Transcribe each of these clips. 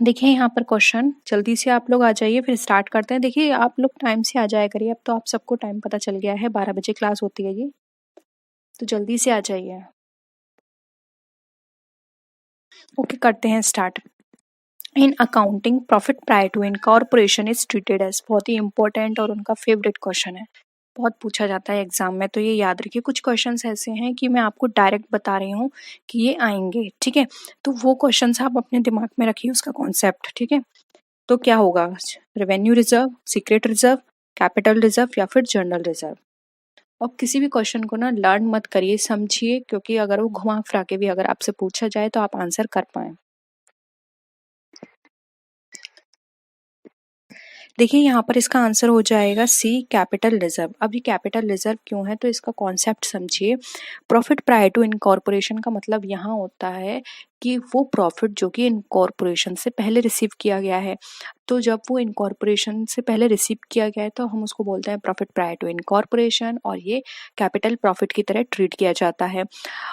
देखिए यहाँ पर क्वेश्चन, जल्दी से आप लोग आ जाइए फिर स्टार्ट करते हैं। देखिए आप लोग टाइम से आ जाया करिए, अब तो आप सबको टाइम पता चल गया है, 12 बजे क्लास होती है ये, तो जल्दी से आ जाइए। ओके, करते हैं start. In accounting profit prior to incorporation is treated as, बहुत ही इंपॉर्टेंट और उनका फेवरेट क्वेश्चन है, बहुत पूछा जाता है एग्जाम में, तो ये याद रखिए। कुछ क्वेश्चंस ऐसे हैं कि मैं आपको डायरेक्ट बता रही हूँ कि ये आएंगे, ठीक है, तो वो क्वेश्चंस आप अपने दिमाग में रखिए उसका कॉन्सेप्ट, ठीक है। तो क्या होगा, revenue reserve, secret reserve, capital reserve या फिर जनरल रिजर्व। और किसी भी क्वेश्चन को ना लर्न मत करिए, समझिए, क्योंकि अगर वो घुमा फिरा के भी अगर आपसे पूछा जाए तो आप आंसर कर पाए। देखिए यहाँ पर इसका आंसर हो जाएगा सी, कैपिटल रिजर्व। अभी कैपिटल रिजर्व क्यों है, तो इसका कॉन्सेप्ट समझिए। प्रॉफिट प्रायर टू इनकॉर्पोरेशन का मतलब यहाँ होता है कि वो प्रॉफिट जो कि इनकॉर्पोरेशन से पहले रिसीव किया गया है, तो जब वो इनकॉर्पोरेशन से पहले रिसीव किया गया है तो हम उसको बोलते हैं प्रॉफिट प्रायर टू इनकॉर्पोरेशन, और ये कैपिटल प्रॉफिट की तरह ट्रीट किया जाता है,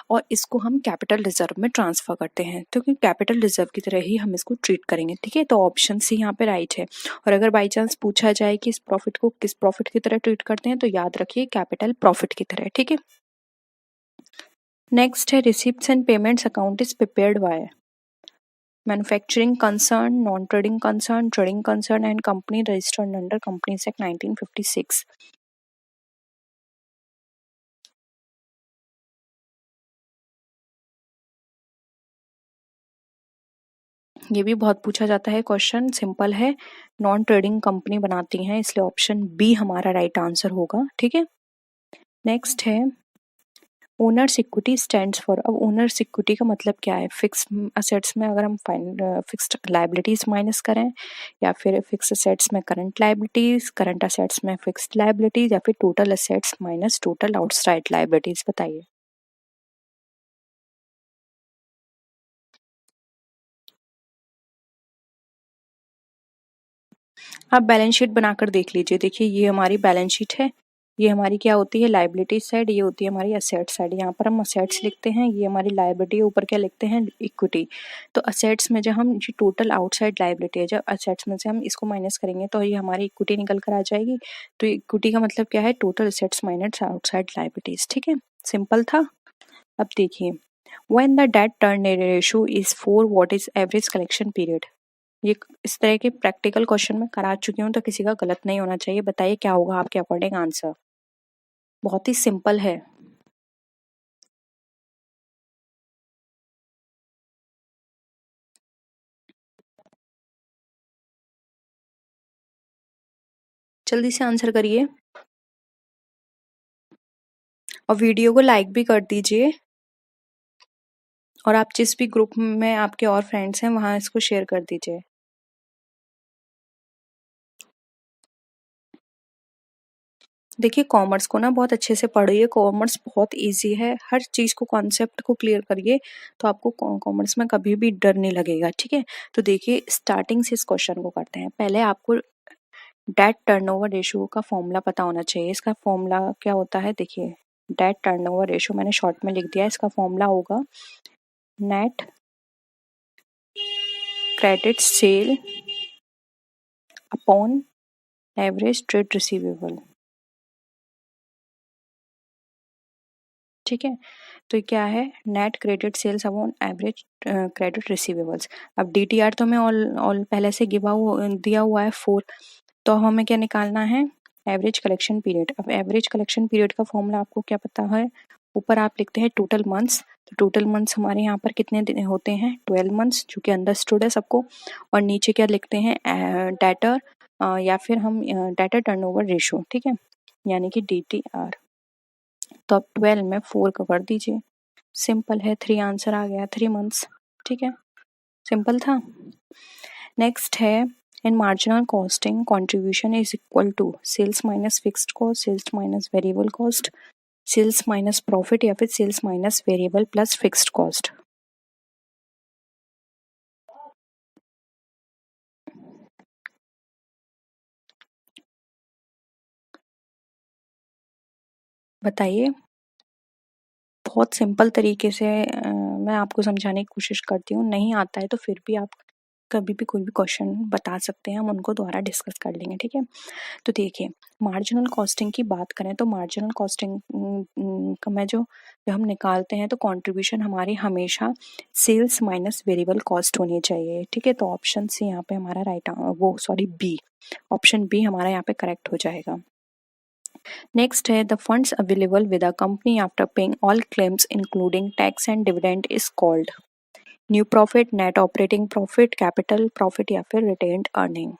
और इसको हम कैपिटल रिजर्व में ट्रांसफर करते हैं, तो कि कैपिटल रिजर्व की तरह ही हम इसको ट्रीट करेंगे, ठीक है। तो ऑप्शन सी यहाँ पे राइट है। और अगर बाई चांस पूछा जाए कि इस प्रॉफिट को किस प्रॉफिट की तरह ट्रीट करते हैं, तो याद रखिए कैपिटल प्रॉफिट की तरह, ठीक है। नेक्स्ट है receipts and payments account is prepared by manufacturing concern, non trading concern, trading concern and company registered under companies act 1956। ये भी बहुत पूछा जाता है क्वेश्चन, सिंपल है, नॉन ट्रेडिंग कंपनी बनाती हैं, इसलिए ऑप्शन बी हमारा राइट आंसर होगा, ठीक है। नेक्स्ट है ओनर्स इक्विटी स्टैंड्स फॉर। अब ओनर्स इक्विटी का मतलब क्या है, फिक्स असेट्स में अगर हम फिक्स्ड लाइबिलिटीज माइनस करें, या फिर फिक्स असेट्स में करंट लाइबिलिटीज, करंट असेट्स में फिक्स्ड लाइबिलिटीज, या फिर total assets minus total outside liabilities, बताइए। आप बैलेंस शीट बनाकर देख लीजिए। देखिए ये हमारी बैलेंस शीट है, ये हमारी क्या होती है लाइबिलिटी साइड, ये होती है हमारी असेट साइड। यहाँ पर हम असेट्स लिखते हैं, ये हमारी लाइबिलिटी, ऊपर क्या लिखते हैं इक्विटी। तो असेट्स में जब हम ये टोटल आउटसाइड लाइबिलिटी है, जब असेट्स में से हम इसको माइनस करेंगे तो ये हमारी इक्विटी निकल कर आ जाएगी। तो इक्विटी का मतलब क्या है, total assets minus outside liabilities, ठीक है, सिंपल था। अब देखिए when the debt turn ratio is 4, what is average collection period. ये इस तरह के प्रैक्टिकल क्वेश्चन में करा चुकी हूँ, तो किसी का गलत नहीं होना चाहिए। बताइए क्या होगा आपके अकॉर्डिंग आंसर, बहुत ही सिंपल है। जल्दी से आंसर करिए और वीडियो को लाइक भी कर दीजिए, और आप जिस भी ग्रुप में आपके और फ्रेंड्स हैं वहां इसको शेयर कर दीजिए। देखिए कॉमर्स को ना बहुत अच्छे से पढ़िए, कॉमर्स बहुत इजी है, हर चीज़ को कॉन्सेप्ट को क्लियर करिए, तो आपको कॉमर्स में कभी भी डर नहीं लगेगा, ठीक है। तो देखिए स्टार्टिंग से इस क्वेश्चन को करते हैं। पहले आपको डेट टर्नओवर रेशियो का फॉर्मूला पता होना चाहिए। इसका फॉर्मूला क्या होता है, देखिए डेट टर्नओवर रेशियो मैंने शॉर्ट में लिख दिया है, इसका फॉर्मूला होगा net credit sale upon average trade receivable, ठीक है। तो ये क्या है, net credit sales upon average credit receivables. अब डीटीआर तो हमें ऑल पहले से दिया हुआ है 4, तो हमें क्या निकालना है, एवरेज कलेक्शन पीरियड। अब एवरेज कलेक्शन पीरियड का फॉर्मूला आपको क्या पता है, ऊपर आप लिखते हैं टोटल मंथ्स, तो टोटल मंथ्स हमारे यहाँ पर कितने दिन होते हैं, 12 मंथ्स, जो कि अंडरस्टूड है सबको। और नीचे क्या लिखते हैं, डेटर, या फिर हम डेटर टर्नओवर रेशियो, ठीक है, यानी कि डीटीआर। तो अब 12 में 4 का कर दीजिए, सिंपल है, 3 आंसर आ गया, 3 मंथ्स, ठीक है, सिंपल था। नेक्स्ट है in marginal costing contribution is equal to sales minus fixed cost, sales minus variable cost, sales minus profit, या फिर sales minus variable plus fixed cost. बताइए, बहुत सिंपल तरीके से मैं आपको समझाने की कोशिश करती हूँ, नहीं आता है तो फिर भी आप कभी भी कोई भी क्वेश्चन बता सकते हैं, हम उनको दोबारा डिस्कस कर लेंगे, ठीक है। तो देखिए, मार्जिनल कॉस्टिंग की बात करें तो मार्जिनल कॉस्टिंग का मैं जो जब हम निकालते हैं तो कंट्रीब्यूशन हमारी हमेशा सेल्स माइनस वेरिएबल कॉस्ट होनी चाहिए, ठीक है। तो ऑप्शन सी यहाँ पे हमारा बी, ऑप्शन बी हमारा यहाँ पे करेक्ट हो जाएगा। नेक्स्ट है the funds available with a company after paying all claims including tax and dividend is called new profit, net operating profit, capital profit या फिर रिटेन्ड अर्निंग।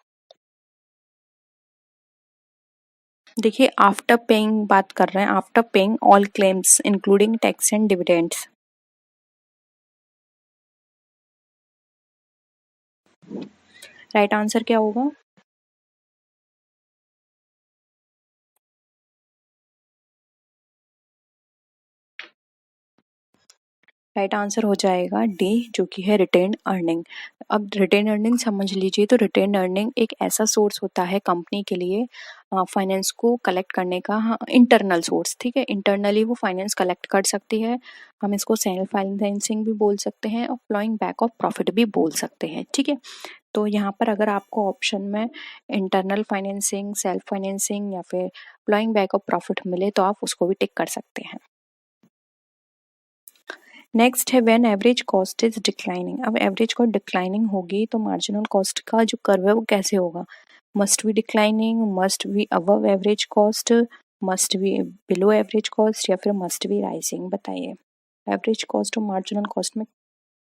देखिए, आफ्टर पेइंग बात कर रहे हैं, after paying all claims including tax and dividends. Right answer क्या होगा? Right answer हो जाएगा डी, जो कि है रिटेन्ड अर्निंग। अब रिटेन्ड अर्निंग समझ लीजिए, तो रिटेन्ड अर्निंग एक ऐसा सोर्स होता है कंपनी के लिए फाइनेंस को कलेक्ट करने का, इंटरनल सोर्स, ठीक है। इंटरनली वो फाइनेंस कलेक्ट कर सकती है, हम इसको सेल्फ फाइनेंसिंग भी बोल सकते हैं और फ्लोइंग बैक ऑफ प्रॉफिट भी बोल सकते हैं, ठीक है। तो यहाँ पर अगर आपको ऑप्शन में इंटरनल फाइनेंसिंग, सेल्फ फाइनेंसिंग या फिर फ्लोइंग बैक ऑफ प्रॉफिट मिले तो आप उसको भी टिक कर सकते हैं। नेक्स्ट है when average cost is declining. अब एवरेज कॉस्ट डिक्लाइनिंग होगी तो मार्जिनल कॉस्ट का जो कर्व है वो कैसे होगा? Must be declining, must be above average cost, must be below average cost या फिर मस्ट बी राइजिंग। बताइए, एवरेज कॉस्ट और मार्जिनल कॉस्ट में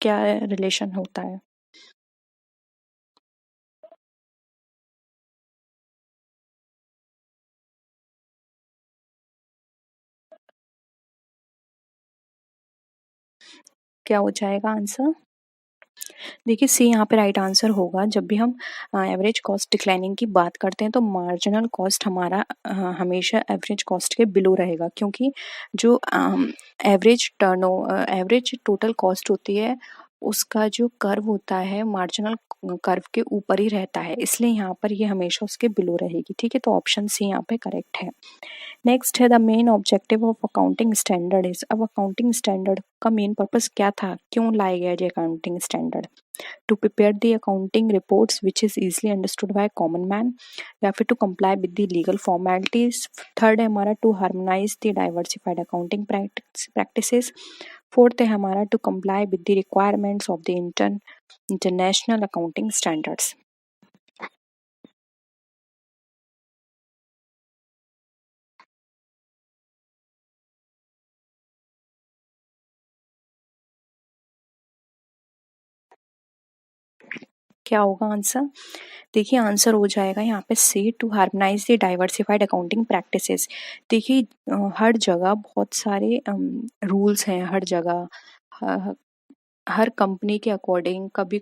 क्या रिलेशन होता है? क्या हो जाएगा आंसर? देखिए, सी यहाँ पे राइट आंसर होगा। जब भी हम एवरेज कॉस्ट डिक्लाइनिंग की बात करते हैं तो मार्जिनल कॉस्ट हमारा हमेशा एवरेज कॉस्ट के बिलो रहेगा, क्योंकि जो एवरेज टोटल कॉस्ट होती है उसका जो कर्व होता है मार्जिनल कर्व के ऊपर ही रहता है, इसलिए यहाँ पर ये हमेशा उसके बिलो रहेगी, ठीक है। तो ऑप्शन सी यहाँ पे करेक्ट है। नेक्स्ट है the main objective of accounting standard is. अब अकाउंटिंग स्टैंडर्ड का मेन पर्पस क्या था, क्यों लाया गया ये accounting standard? To prepare the accounting reports which is easily understood by common man, या फिर to comply with the legal formalities. Third है हमारा to harmonise the diversified accounting practices. Fourth है हमारा to comply with the requirements of the international accounting standards. क्या होगा answer? देखिए, answer हो जाएगा यहाँ पे C, to harmonise the diversified accounting practices. देखिए, हर जगह बहुत सारे रूल्स हैं, हर जगह हर कंपनी के अकॉर्डिंग। कभी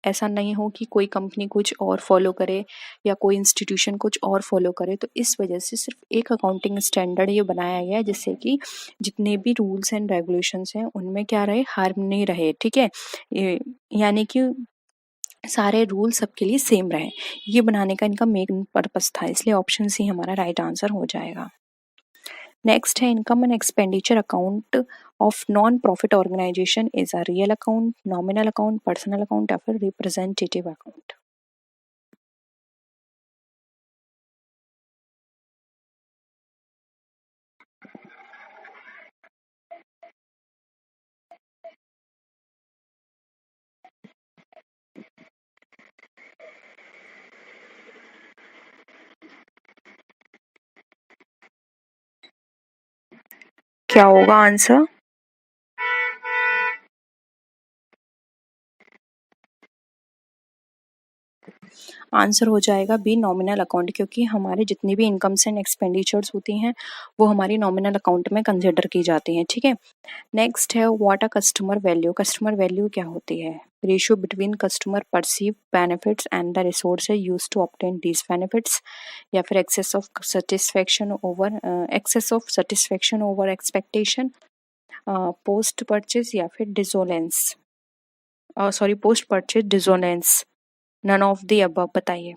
ऐसा नहीं हो कि कोई कंपनी कुछ और फॉलो करे या कोई इंस्टीट्यूशन कुछ और फॉलो करे, तो इस वजह से सिर्फ एक अकाउंटिंग स्टैंडर्ड ये बनाया गया है जिससे कि जितने भी रूल्स एंड रेगुलेशंस हैं उनमें क्या रहे, हार्मनी रहे, ठीक है। यानी कि सारे रूल सबके लिए सेम रहे, ये बनाने का इनका मेन पर्पस था, इसलिए ऑप्शन सी हमारा राइट आंसर हो जाएगा। नेक्स्ट है income and expenditure account of non profit organisation is a real account, nominal account, personal account या फिर रिप्रेजेंटेटिव अकाउंट। क्या होगा आंसर? आंसर हो जाएगा बी, नॉमिनल अकाउंट, क्योंकि हमारे जितनी भी इनकम्स एंड एक्सपेंडिचर्स होती हैं वो हमारी नॉमिनल अकाउंट में कंसिडर की जाती हैं, ठीक है। नेक्स्ट है what a customer value. Customer value क्या होती है? Ratio between customer perceive benefits and the resource use to obtain these benefits, या फिर excess of satisfaction over expectation, post purchase या फिर dissonance, sorry post purchase dissonance, none of the above. बताइए।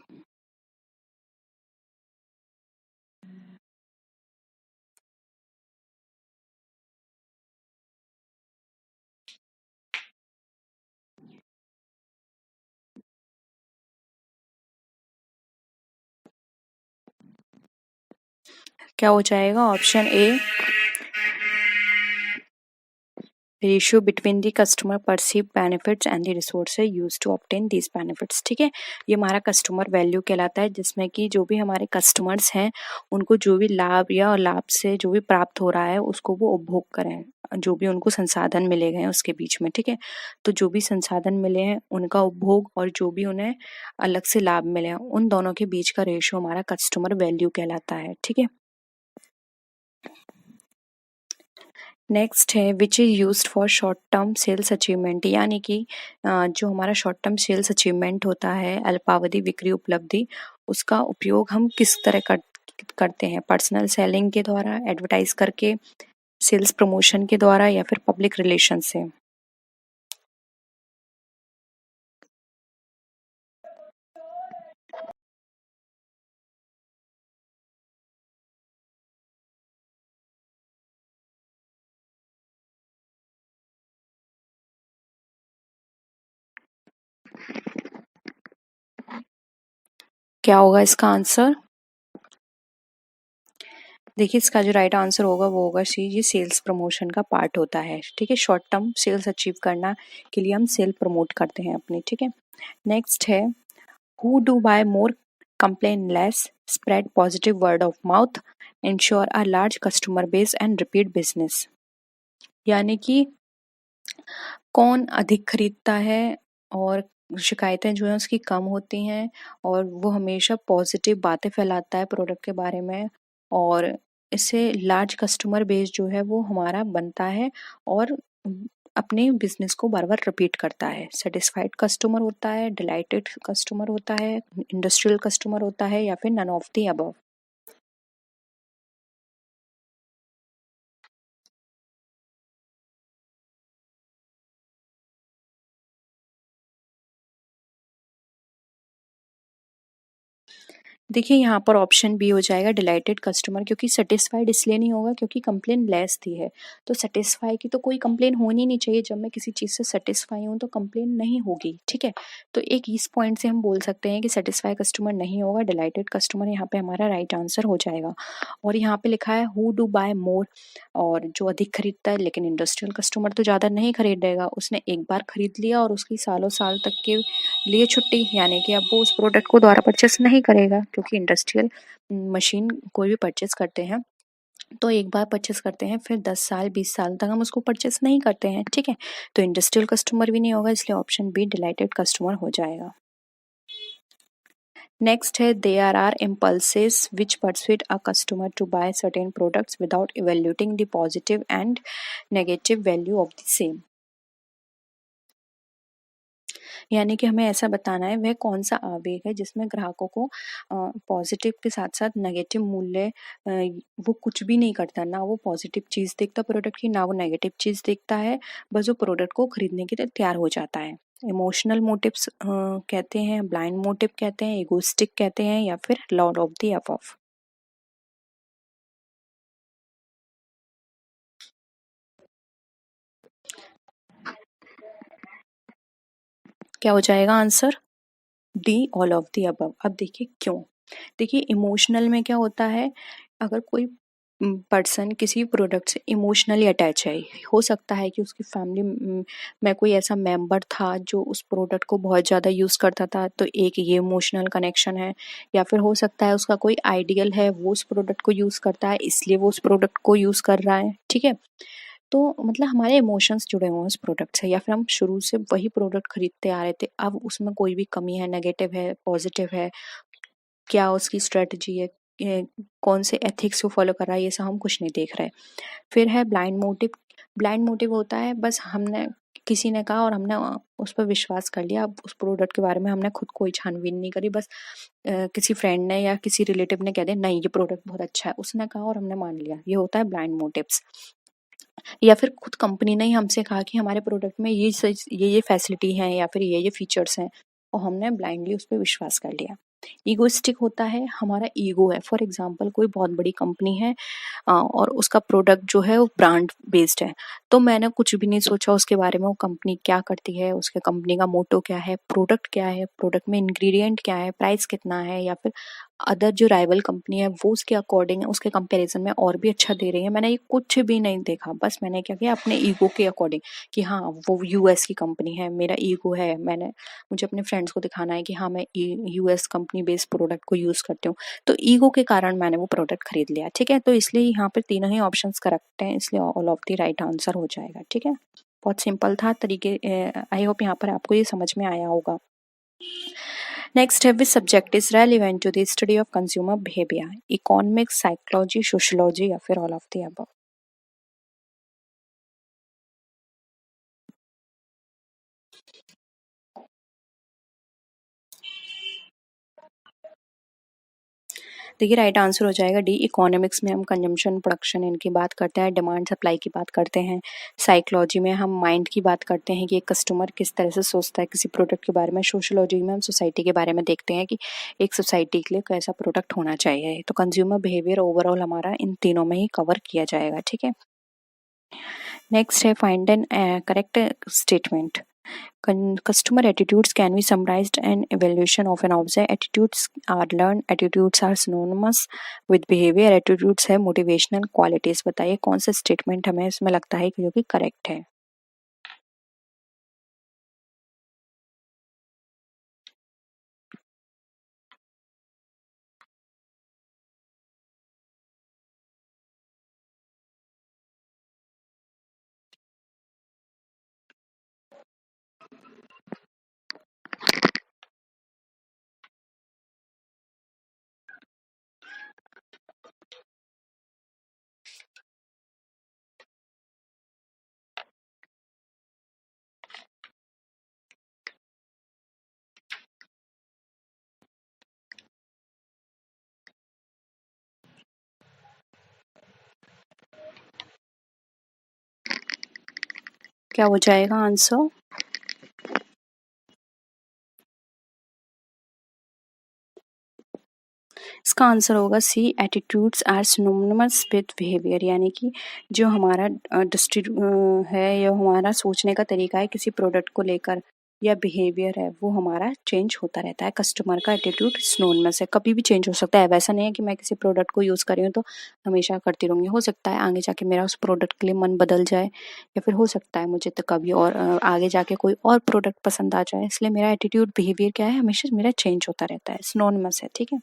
क्या हो जाएगा? Option A, ratio between the customer perceive benefits and the resources use to obtain these benefits. ठीक है, ये हमारा कस्टमर वैल्यू कहलाता है, जिसमें कि जो भी हमारे कस्टमर्स हैं उनको जो भी लाभ या लाभ से जो भी प्राप्त हो रहा है उसको वो उपभोग करें, जो भी उनको संसाधन मिले गए हैं उसके बीच में। ठीक है, तो जो भी संसाधन मिले हैं उनका उपभोग और जो भी उन्हें अलग से लाभ मिले हैं उन दोनों के बीच का रेशियो हमारा कस्टमर वैल्यू कहलाता है। ठीक है, नेक्स्ट है which is used for short term sales achievement, यानी कि जो हमारा शॉर्ट टर्म सेल्स अचीवमेंट होता है, अल्पावधि बिक्री उपलब्धि, उसका उपयोग हम किस तरह करते हैं? पर्सनल सेलिंग के द्वारा, एडवर्टाइज करके, सेल्स प्रमोशन के द्वारा या फिर पब्लिक रिलेशन से? क्या होगा इसका आंसर? देखिए, इसका जो राइट आंसर होगा वो होगा सी, ये सेल्स प्रमोशन का पार्ट होता है। ठीक है, शॉर्ट टर्म सेल्स अचीव करना के लिए हम सेल प्रमोट करते हैं अपनी। ठीक है, नेक्स्ट है who do buy more, complain less, spread positive word of mouth, ensure a large customer base and repeat business। यानी कि कौन अधिक खरीदता है और शिकायतें जो हैं उसकी कम होती हैं और वो हमेशा पॉजिटिव बातें फैलाता है प्रोडक्ट के बारे में, और इससे लार्ज कस्टमर बेस जो है वो हमारा बनता है और अपने बिजनेस को बार बार रिपीट करता है। सेटिस्फाइड कस्टमर होता है, डिलाइटेड कस्टमर होता है, इंडस्ट्रियल कस्टमर होता है, या फिर नन ऑफ द अबव? देखिए, यहाँ पर ऑप्शन बी हो जाएगा डिलाइटेड कस्टमर, क्योंकि सेटिस्फाइड इसलिए नहीं होगा क्योंकि कंप्लेन लेस थी है। तो सेटिस्फाई की तो कोई कंप्लेन होनी नहीं चाहिए, जब मैं किसी चीज़ से सेटिस्फाई हूँ तो कंप्लेन नहीं होगी। ठीक है, तो एक इस पॉइंट से हम बोल सकते हैं कि सेटिस्फाई कस्टमर नहीं होगा, डिलाइटेड कस्टमर यहाँ पे हमारा राइट आंसर हो जाएगा। और यहाँ पे लिखा है हु डू बाय मोर, और जो अधिक खरीदता है, लेकिन इंडस्ट्रियल कस्टमर तो ज़्यादा नहीं खरीदेगा, उसने एक बार खरीद लिया और उसकी सालों साल तक के लिए छुट्टी, यानी कि अब वो उस प्रोडक्ट को दोबारा परचेस नहीं करेगा, क्योंकि इंडस्ट्रियल मशीन कोई भी परचेस करते हैं तो एक बार परचेस करते हैं, फिर 10 साल 20 साल तक हम उसको परचेस नहीं करते हैं। ठीक है, तो इंडस्ट्रियल कस्टमर भी नहीं होगा, इसलिए ऑप्शन बी डिलाइटेड कस्टमर हो जाएगा। नेक्स्ट है there are impulses which persuade a customer to buy certain products without evaluating the positive and negative value of the same। यानी कि हमें ऐसा बताना है वह कौन सा आवेग है जिसमें ग्राहकों को पॉजिटिव के साथ साथ नेगेटिव मूल्य, वो कुछ भी नहीं करता, ना वो पॉजिटिव चीज़ देखता प्रोडक्ट की, ना वो नेगेटिव चीज़ देखता है, बस वो प्रोडक्ट को खरीदने के लिए तैयार हो जाता है। इमोशनल मोटिव्स कहते हैं, ब्लाइंड मोटिव कहते हैं, इगोइस्टिक कहते हैं, या फिर लॉर्ड ऑफ द अबव? क्या हो जाएगा answer? D, all of the above. अब देखिए क्यों। देखिए, इमोशनल में क्या होता है, अगर कोई पर्सन किसी प्रोडक्ट से इमोशनली अटैच है, हो सकता है कि उसकी फैमिली में कोई ऐसा मेंबर था जो उस प्रोडक्ट को बहुत ज़्यादा यूज़ करता था, तो एक ये इमोशनल कनेक्शन है, या फिर हो सकता है उसका कोई आइडियल है, वो उस प्रोडक्ट को यूज़ करता है इसलिए वो उस प्रोडक्ट को यूज़ कर रहा है। ठीक है, तो मतलब हमारे इमोशंस जुड़े हुए हैं उस प्रोडक्ट से, या फिर हम शुरू से वही प्रोडक्ट खरीदते आ रहे थे, अब उसमें कोई भी कमी है, नेगेटिव है, पॉजिटिव है, क्या उसकी स्ट्रेटजी है, कौन से एथिक्स को फॉलो कर रहा है, ये सब हम कुछ नहीं देख रहे। फिर है ब्लाइंड मोटिव। ब्लाइंड मोटिव होता है बस हमने, किसी ने कहा और हमने उस पर विश्वास कर लिया, अब उस प्रोडक्ट के बारे में हमने खुद कोई छानबीन नहीं करी, बस किसी फ्रेंड ने या किसी रिलेटिव ने कह दिया नहीं ये प्रोडक्ट बहुत अच्छा है, उसने कहा और हमने मान लिया, ये होता है ब्लाइंड मोटिव्स। या फिर खुद कंपनी ने ही हमसे कहा कि हमारे प्रोडक्ट में ये फैसिलिटी है या फिर ये फीचर्स हैं, और हमने ब्लाइंडली उस पर विश्वास कर लिया। ईगोइस्टिक होता है, हमारा ईगो है। फॉर एग्जांपल कोई बहुत बड़ी कंपनी है और उसका प्रोडक्ट जो है वो ब्रांड बेस्ड है, तो मैंने कुछ भी नहीं सोचा उसके बारे में, वो कंपनी क्या करती है, उसके कंपनी का मोटो क्या है, प्रोडक्ट क्या है, प्रोडक्ट में इंग्रेडिएंट क्या है, प्राइस कितना है, या फिर अदर जो राइवल कंपनी है वो उसके अकॉर्डिंग उसके कंपैरिजन में और भी अच्छा दे रही है। मैंने ये कुछ भी नहीं देखा, बस मैंने क्या किया अपने ईगो के अकॉर्डिंग कि हाँ वो यूएस की कंपनी है, मेरा ईगो है, मुझे अपने फ्रेंड्स को दिखाना है कि हाँ मैं यूएस कंपनी बेस्ड प्रोडक्ट को यूज करती हूँ, तो ईगो के कारण मैंने वो प्रोडक्ट खरीद लिया। ठीक है, तो इसलिए यहाँ पर तीनों ही ऑप्शन करेक्ट हैं, इसलिए all of the right answer हो जाएगा। ठीक है, बहुत सिंपल था तरीके। आई होप यहाँ पर आपको ये समझ में आया होगा। नेक्स्ट है which subject is relevant to the study of consumer behaviour, economics, psychology, sociology या फिर ऑल ऑफ द अबव। देखिए राइट आंसर हो जाएगा डी, इकोनॉमिक्स में हम कंजम्पशन प्रोडक्शन इनकी बात करते हैं, डिमांड सप्लाई की बात करते हैं। साइकोलॉजी में हम माइंड की बात करते हैं कि एक कस्टमर किस तरह से सोचता है किसी प्रोडक्ट के बारे में। सोशियोलॉजी में हम सोसाइटी के बारे में देखते हैं कि एक सोसाइटी के लिए कैसा प्रोडक्ट होना चाहिए। तो कंज्यूमर बिहेवियर ओवरऑल हमारा इन तीनों में ही कवर किया जाएगा। ठीक है, नेक्स्ट है find an correct statement. Customer attitudes can be summarized an evaluation of an object. Attitudes are learned. Attitudes are synonymous with behavior. Attitudes है motivational qualities। बताइए कौन सा स्टेटमेंट हमें इसमें लगता है कि जो कि करेक्ट है। क्या हो जाएगा आंसर? इसका आंसर होगा C, attitudes are synonymous with behaviour. यानी कि जो हमारा है या हमारा सोचने का तरीका है किसी प्रोडक्ट को लेकर या बिहेवियर है वो हमारा चेंज होता रहता है। कस्टमर का एटीट्यूड सिनोनिमस है, कभी भी चेंज हो सकता है। वैसा नहीं है कि मैं किसी प्रोडक्ट को यूज़ कर रही हूँ तो हमेशा करती रहूँगी। हो सकता है आगे जाके मेरा उस प्रोडक्ट के लिए मन बदल जाए या फिर हो सकता है मुझे तो कभी और आगे जाके कोई और प्रोडक्ट पसंद आ जाए। इसलिए मेरा एटीट्यूड बिहेवियर क्या है, हमेशा मेरा चेंज होता रहता है, सिनोनिमस है। ठीक है,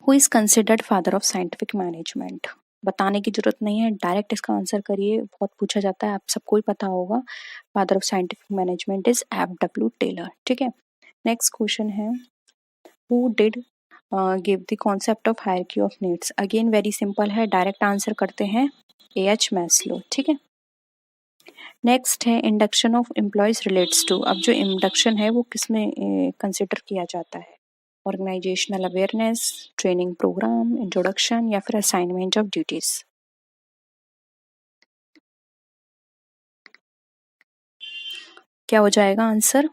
who is considered father of scientific management. बताने की जरूरत नहीं है, डायरेक्ट इसका आंसर करिए, बहुत पूछा जाता है, आप सबको ही पता होगा। Father of scientific management is F.W. Taylor. ठीक है, नेक्स्ट क्वेश्चन है who did give the concept of hierarchy of needs. Again very simple है, डायरेक्ट आंसर करते हैं A.H. मैस्लो। ठीक है, नेक्स्ट है induction of employees relates to. अब जो इंडक्शन है वो किसमें कंसिडर किया जाता है, organisational awareness, training programme, introduction या फिर असाइनमेंट ऑफ ड्यूटीज। क्या हो जाएगा आंसर?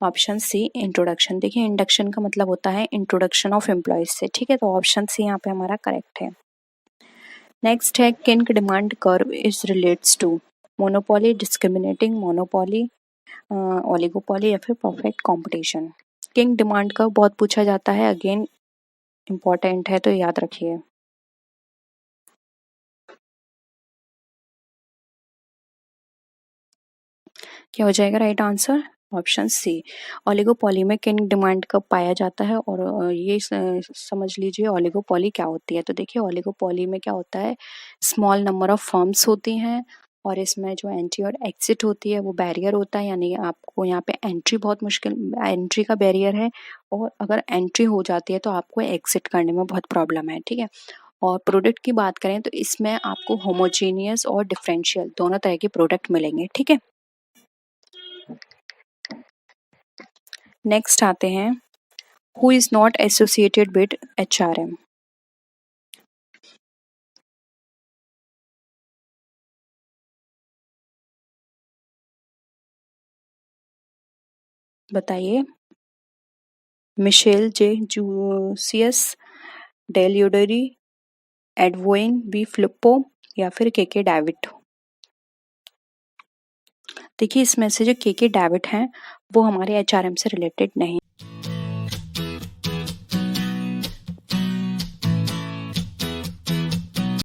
Option C, introduction. देखिए इंडक्शन का मतलब होता है इंट्रोडक्शन ऑफ एम्प्लॉयज से। ठीक है, तो ऑप्शन सी यहाँ पे हमारा करेक्ट है। नेक्स्ट है kinked demand curve is relates to monopoly, discriminating monopoly, oligopoly या फिर perfect competition. Kinked demand curve बहुत पूछा जाता है, अगेन इम्पोर्टेंट है तो याद रखिए। क्या हो जाएगा right answer? Option C, oligopoly में किंग डिमांड कब पाया जाता है और ये समझ लीजिए ओलिगोपॉली क्या होती है। तो देखिए ओलिगोपॉली में क्या होता है, स्मॉल नंबर ऑफ फर्म्स होती हैं और इसमें जो एंट्री और एग्जिट होती है वो बैरियर होता है। यानी आपको यहाँ पे एंट्री बहुत मुश्किल, एंट्री का बैरियर है और अगर एंट्री हो जाती है तो आपको एग्जिट करने में बहुत प्रॉब्लम है। ठीक है, और प्रोडक्ट की बात करें तो इसमें आपको होमोजीनियस और डिफरेंशियल दोनों तरह के प्रोडक्ट मिलेंगे। ठीक है, नेक्स्ट आते हैं who is not associated with HRM। बताइए, मिशेल जे जूसियस, डेलियोडरी, एडवोइन बी फ्लिप्पो या फिर केके डेविड। देखिए इसमें से जो केके डेविड हैं वो हमारे HRM से रिलेटेड नहीं।